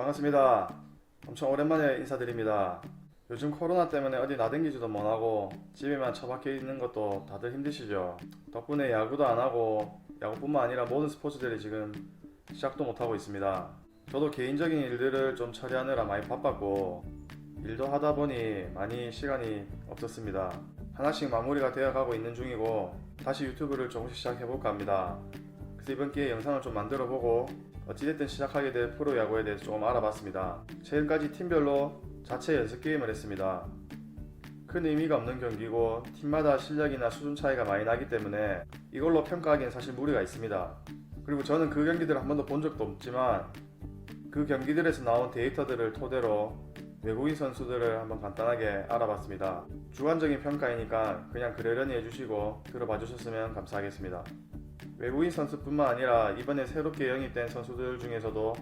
반갑습니다. 엄청 오랜만에 인사드립니다. 요즘 코로나 때문에 어디 나댕기지도 못하고 집에만 처박혀 있는 것도 다들 힘드시죠? 덕분에 야구도 안 하고 야구뿐만 아니라 모든 스포츠들이 지금 시작도 못하고 있습니다. 저도 개인적인 일들을 좀 처리하느라 많이 바빴고 일도 하다 보니 많이 시간이 없었습니다. 하나씩 마무리가 되어 가고 있는 중이고 다시 유튜브를 조금씩 시작해볼까 합니다. 그래서 이번 기회에 영상을 좀 만들어 보고 어찌됐든 시작하게 될 프로야구에 대해서 조금 알아봤습니다. 최근까지 팀별로 자체 연습 게임을 했습니다. 큰 의미가 없는 경기고 팀마다 실력이나 수준 차이가 많이 나기 때문에 이걸로 평가하기엔 사실 무리가 있습니다. 그리고 저는 그 경기들을 한 번도 본 적도 없지만 그 경기들에서 나온 데이터들을 토대로 외국인 선수들을 한번 간단하게 알아봤습니다. 주관적인 평가이니까 그냥 그러려니 해주시고 들어봐 주셨으면 감사하겠습니다. 외국인 선수뿐만 아니라 이번에 새롭게 영입된 선수들 중에서도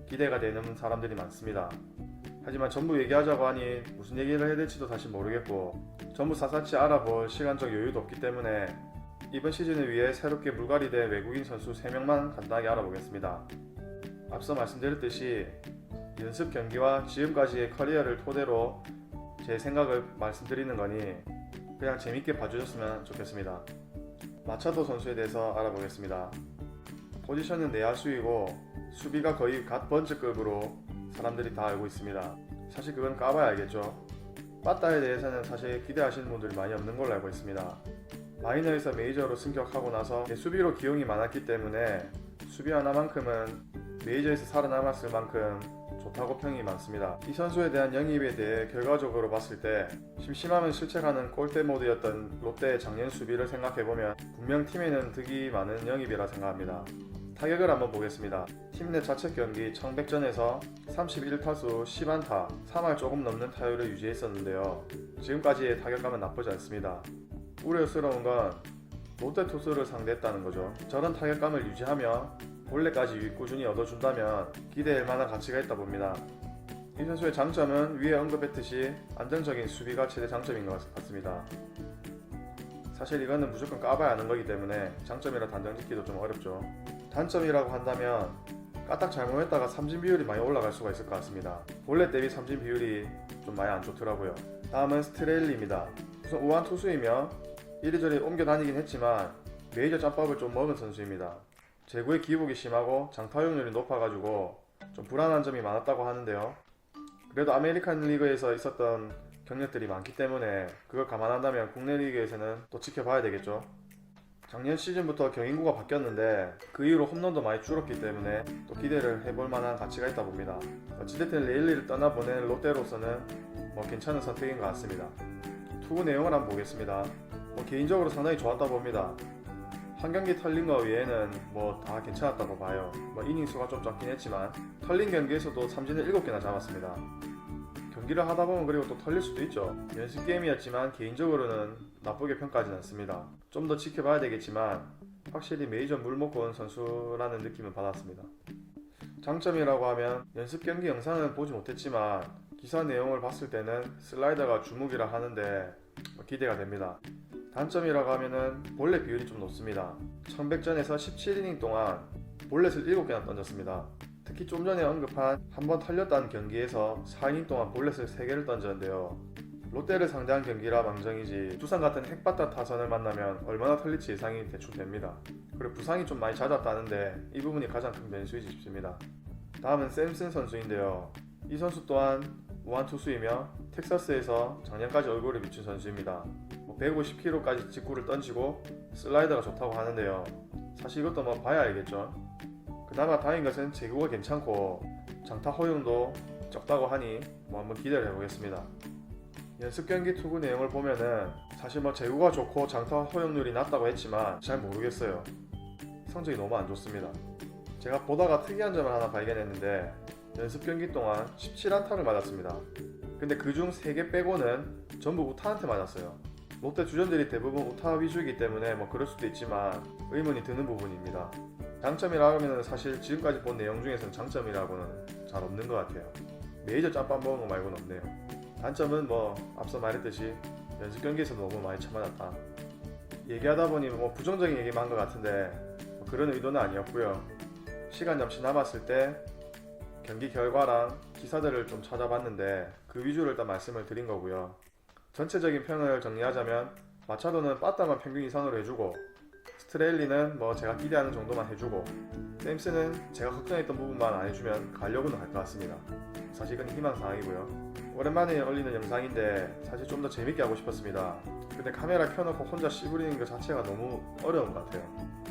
기대가 되는 사람들이 많습니다. 하지만 전부 얘기하자고 하니 무슨 얘기를 해야 될지도 사실 모르겠고 전부 샅샅이 알아볼 시간적 여유도 없기 때문에 이번 시즌을 위해 새롭게 물갈이된 외국인 선수 3명만 간단하게 알아보겠습니다. 앞서 말씀드렸듯이 연습 경기와 지금까지의 커리어를 토대로 제 생각을 말씀드리는 거니 그냥 재밌게 봐주셨으면 좋겠습니다. 마차도 선수에 대해서 알아보겠습니다. 포지션은 내야수이고 수비가 거의 갓 번즈급으로 사람들이 다 알고 있습니다. 사실 그건 까봐야 알겠죠. 빠따에 대해서는 사실 기대하시는 분들이 많이 없는 걸로 알고 있습니다. 마이너에서 메이저로 승격하고 나서 수비로 기용이 많았기 때문에 수비 하나만큼은 메이저에서 살아남았을 만큼 좋다고 평이 많습니다. 이 선수에 대한 영입에 대해 결과적으로 봤을 때 심심하면 실책하는 꼴대 모드였던 롯데의 작년 수비를 생각해보면 분명 팀에는 득이 많은 영입이라 생각합니다. 타격을 한번 보겠습니다. 팀 내 자책 경기 1100전에서 31타수 10안타 3할 조금 넘는 타율을 유지했었는데요. 지금까지의 타격감은 나쁘지 않습니다. 우려스러운 건 롯데 투수를 상대했다는 거죠. 저런 타격감을 유지하며 본래까지 꾸준히 얻어준다면 기대할 만한 가치가 있다 봅니다. 이 선수의 장점은 위에 언급했듯이 안정적인 수비가 최대 장점인 것 같습니다. 사실 이거는 무조건 까봐야 하는 거기 때문에 장점이라 단정 짓기도 좀 어렵죠. 단점이라고 한다면 까딱 잘못했다가 삼진 비율이 많이 올라갈 수가 있을 것 같습니다. 본래 대비 삼진 비율이 좀 많이 안 좋더라고요. 다음은 스트레일리입니다. 우선 우완 투수이며 이리저리 옮겨 다니긴 했지만 메이저 짬밥을 좀 먹은 선수입니다. 제구의 기복이 심하고 장타율이 높아가지고 좀 불안한 점이 많았다고 하는데요. 그래도 아메리칸 리그에서 있었던 경력들이 많기 때문에 그걸 감안한다면 국내 리그에서는 또 지켜봐야 되겠죠. 작년 시즌부터 경인구가 바뀌었는데 그 이후로 홈런도 많이 줄었기 때문에 또 기대를 해볼 만한 가치가 있다 봅니다. 어찌됐든 레일리를 떠나보낸 롯데로서는 괜찮은 선택인 것 같습니다. 투구 내용을 한번 보겠습니다. 개인적으로 상당히 좋았다 봅니다. 한 경기 털린 거 외에는 다 괜찮았다고 봐요. 이닝 수가 좀 적긴 했지만 털린 경기에서도 삼진을 7개나 잡았습니다. 경기를 하다 보면 그리고 또 털릴 수도 있죠. 연습 게임이었지만 개인적으로는 나쁘게 평가하진 않습니다. 좀 더 지켜봐야 되겠지만 확실히 메이저 물 먹고 온 선수라는 느낌을 받았습니다. 장점이라고 하면 연습 경기 영상은 보지 못했지만 기사 내용을 봤을 때는 슬라이더가 주목이라 하는데 기대가 됩니다. 단점이라고 하면은 볼넷 비율이 좀 높습니다. 1100전에서 17이닝 동안 볼넷을 7개나 던졌습니다. 특히 좀 전에 언급한 한번 털렸다는 경기에서 4이닝 동안 볼넷을 3개를 던졌는데요. 롯데를 상대한 경기라 망정이지 두산 같은 핵바타 타선을 만나면 얼마나 털릴지 예상이 대충 됩니다. 그리고 부상이 좀 많이 잦았다는데 이 부분이 가장 큰 변수이지 싶습니다. 다음은 샘슨 선수인데요. 이 선수 또한 우완 투수이며 텍사스에서 작년까지 얼굴을 비춘 선수입니다. 150km까지 직구를 던지고 슬라이더가 좋다고 하는데요. 사실 이것도 봐야 알겠죠. 그나마 다행인 것은 제구가 괜찮고 장타 허용도 적다고 하니 한번 기대를 해보겠습니다. 연습 경기 투구 내용을 보면은 사실 제구가 좋고 장타 허용률이 낮다고 했지만 잘 모르겠어요. 성적이 너무 안 좋습니다. 제가 보다가 특이한 점을 하나 발견했는데 연습 경기 동안 17안타를 맞았습니다. 근데 그중 3개 빼고는 전부 우타한테 맞았어요. 롯데 주전들이 대부분 우타 위주이기 때문에 그럴 수도 있지만 의문이 드는 부분입니다. 장점이라 하면 사실 지금까지 본 내용 중에서는 장점이라고는 잘 없는 것 같아요. 메이저 짬밥 먹은 거 말고는 없네요. 단점은 앞서 말했듯이 연습 경기에서 너무 많이 쳐맞았다. 얘기하다 보니 부정적인 얘기만 한 것 같은데 그런 의도는 아니었고요. 시간 잠시 남았을 때 경기 결과랑 기사들을 좀 찾아봤는데 그 위주로 일단 말씀을 드린 거고요. 전체적인 평을 정리하자면 마차도는 빠따만 평균 이상으로 해주고 스트레일리는 뭐 제가 기대하는 정도만 해주고 댐스는 제가 걱정했던 부분만 안 해주면 가려고는 할 것 같습니다. 사실 이건 희망사항이고요. 오랜만에 올리는 영상인데 사실 좀 더 재밌게 하고 싶었습니다. 근데 카메라 켜놓고 혼자 씨부리는 것 자체가 너무 어려운 것 같아요.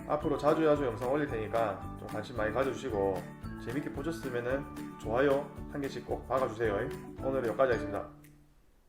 앞으로 자주 영상 올릴 테니까 좀 관심 많이 가져주시고 재밌게 보셨으면 좋아요 한 개씩 꼭 박아주세요. 오늘은 여기까지 하겠습니다.